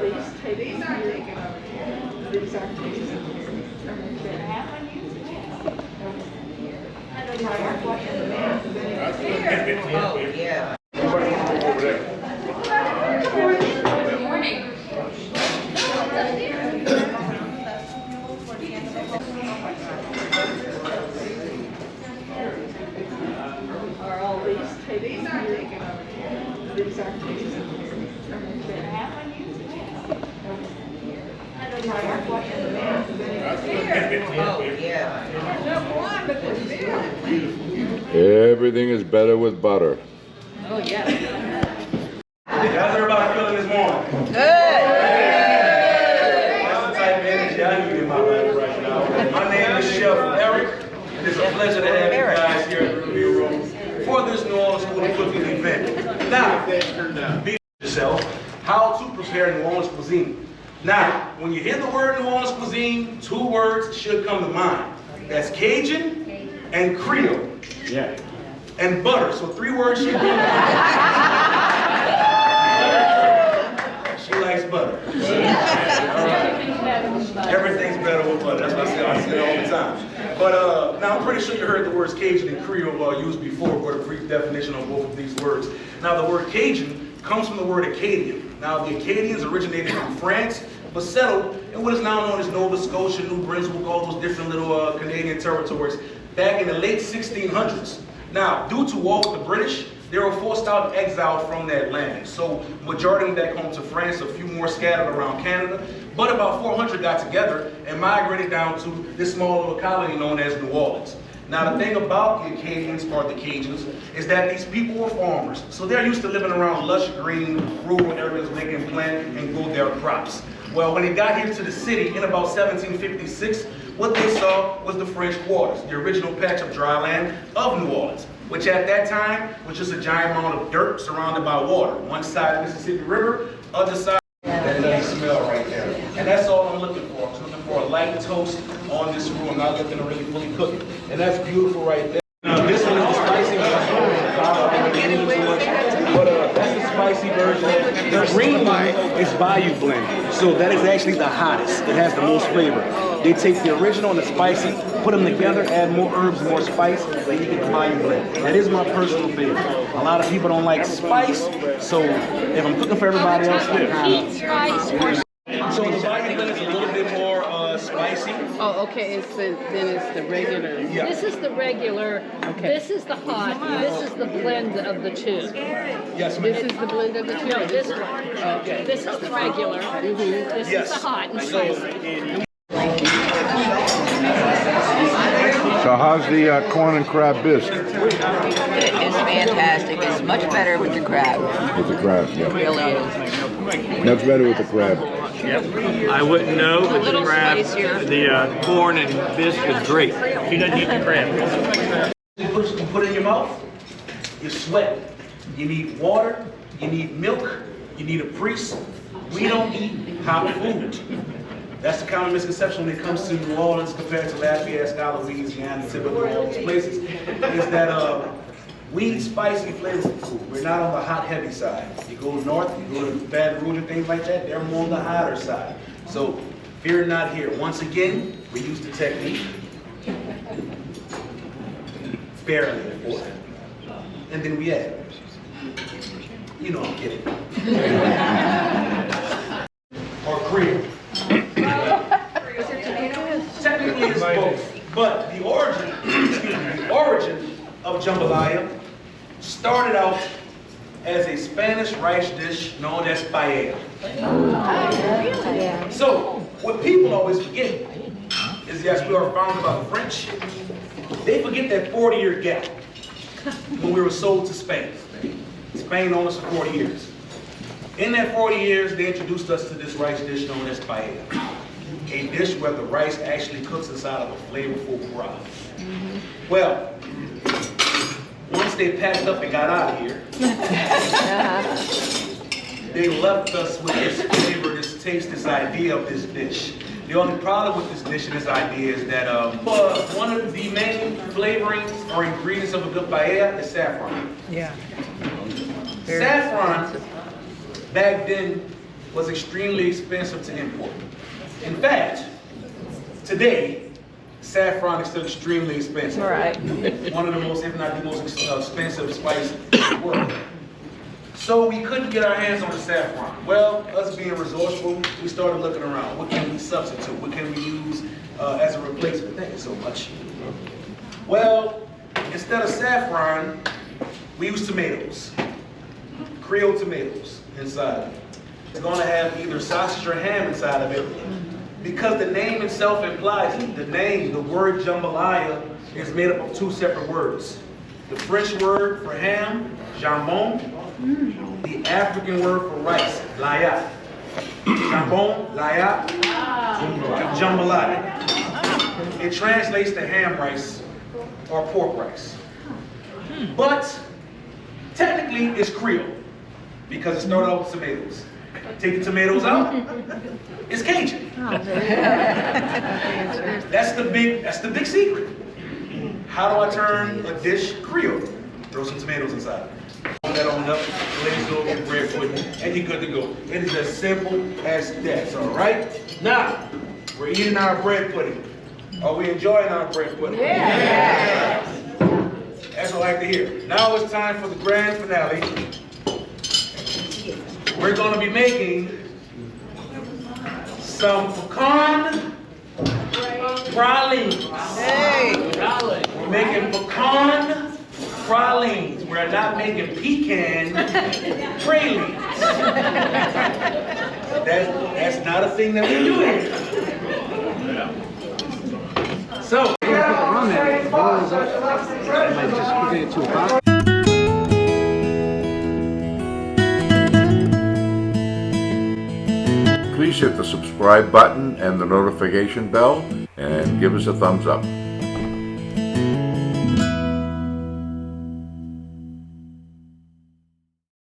these taken over here? These are taken over here. Oh, yeah. Are all these taken over here? These are taken over here. Oh, yeah. Everything is better with butter. Oh, yeah. How's everybody feeling this morning? Good. That's the type of energy I need in my life right now. My name is Chef Eric. It is a pleasure to have you guys here at the Creole Room for this New Orleans School of Cooking event. Now, be yourself how to prepare New Orleans cuisine. Now, when you hear the word New Orleans cuisine, two words should come to mind. That's Cajun and Creole. Yeah. And butter. So three words should come to mind. She likes butter. Everything's better with butter. That's what I say it all the time. But now I'm pretty sure you heard the words Cajun and Creole used before, but a brief definition on both of these words. Now the word Cajun comes from the word Acadian. Now the Acadians originated from France, but settled in what is now known as Nova Scotia, New Brunswick, all those different little Canadian territories back in the late 1600s. Now, due to war with the British, they were forced out and exiled from that land. So majority of them back home to France, a few more scattered around Canada, but about 400 got together and migrated down to this small little colony known as New Orleans. Now the thing about the Acadians, or the Cajuns, is that these people were farmers. So they're used to living around lush, green, rural areas where they can plant and grow their crops. Well, when they got here to the city in about 1756, what they saw was the French Quarters, the original patch of dry land of New Orleans, which at that time was just a giant amount of dirt surrounded by water. One side of the Mississippi River, other side, that lovely smell right there. And that's all I'm looking for. I'm looking for a light toast on this roux. I'm not looking to really fully cook it. And that's beautiful right there. Now this one is the spicy version. But that's the spicy version. The green one is Bayou Blend. So that is actually the hottest. It has the most flavor. They take the original and the spicy, put them together, add more herbs, more spice, then you get the Bayou Blend. That is my personal favorite. A lot of people don't like spice, so if I'm cooking for everybody else, so the Bayou Blend is a little bit more spicy. Oh, okay. Then it's the regular. Yeah. This is the regular. Okay. This is the hot. This is the blend of the two. Yes, This is the blend of the two. No, this one. Okay. This is the regular. This is the hot and spicy. So how's the corn and crab bisque? It's fantastic. It's much better with the crab. With the crab, It yeah. really is. That's better with the crab. Yep. I wouldn't know, but the little crab, spicier. the corn and bisque is great. She doesn't eat the crab. You put it in your mouth, you sweat. You need water, you need milk, you need a priest. We don't eat hot food. That's the common misconception when it comes to New Orleans compared to Lafayette, Scotland, Louisiana, typical all these places, is that we eat spicy flavorful food. We're not on the hot, heavy side. You go north, you go to Baton Rouge and things like that, they're more on the hotter side. So fear not here. Once again, we use the technique. Barely, of course. And then we add. You know I'm kidding. Or Creole. Technically it's both, but the origin of jambalaya started out as a Spanish rice dish known as paella. So, what people always forget is, yes, we are founded by the French. They forget that 40-year gap when we were sold to Spain. Spain owned us for 40 years. In that 40 years, they introduced us to this rice dish known as paella. A dish where the rice actually cooks inside of a flavorful broth. Well, once they packed up and got out of here, they left us with this flavor, this taste, this idea of this dish. The only problem with this dish and this idea is that one of the main flavorings or ingredients of a good paella is saffron. Yeah. Saffron, back then, was extremely expensive to import. In fact, today, saffron is still extremely expensive. Right. One of the most, if not the most expensive spice in the world. So we couldn't get our hands on the saffron. Well, us being resourceful, we started looking around. What can we substitute? What can we use as a replacement? Thank you so much. Well, instead of saffron, we use tomatoes. Creole tomatoes inside. It's going to have either sausage or ham inside of it. Because the name itself implies it. The word jambalaya is made up of two separate words. The French word for ham, jambon. The African word for rice, laya. Jambon, laya, jambalaya. It translates to ham rice or pork rice. But technically it's Creole because it started out with tomatoes. Take the tomatoes out, it's Cajun. That's the big secret. How do I turn a dish Creole? Throw some tomatoes inside. Put that on up, glaze over your bread pudding, and you're good to go. It is as simple as that, all right? Now, we're eating our bread pudding. Are we enjoying our bread pudding? Yeah. That's what I like to hear. Now it's time for the grand finale. We're going to be making some pecan pralines. Hey. We're making pecan pralines. We're not making pecan pralines. That's not a thing that we do here. So. Please hit the subscribe button and the notification bell and give us a thumbs up.